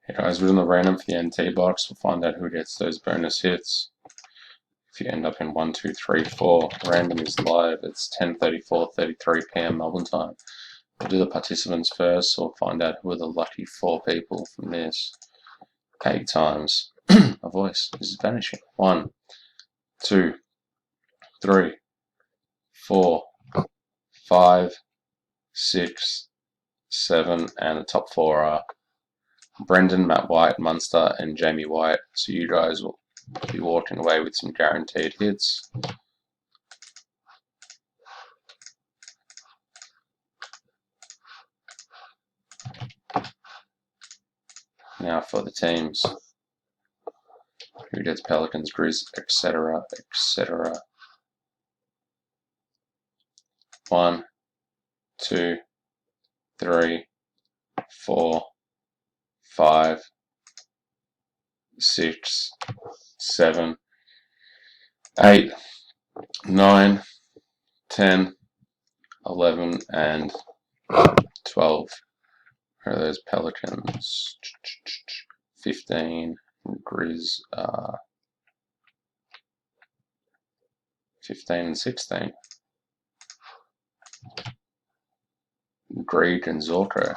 Hey guys, we're doing the random for the NT box. We'll find out who gets those bonus hits. If you end up in 1, 2, 3, 4, random is live. It's 10:33 p.m. Melbourne time. We'll do the participants first, so we'll find out who are the lucky 4 people from this. 8 times. My voice is vanishing. 1, 2, 3, 4, 5, 6, 7, and the top 4 are Brendan, Matt White, Munster, and Jamie White. So you guys will be walking away with some guaranteed hits. Now for the teams. Who gets Pelicans, Grizz, etc., etc. 1, 2, 3, 4, 5, 6, 7, 8, 9, 10, 11, and 12. Where are those Pelicans? 15. Grizz 15 and 16. Greed and Zorko.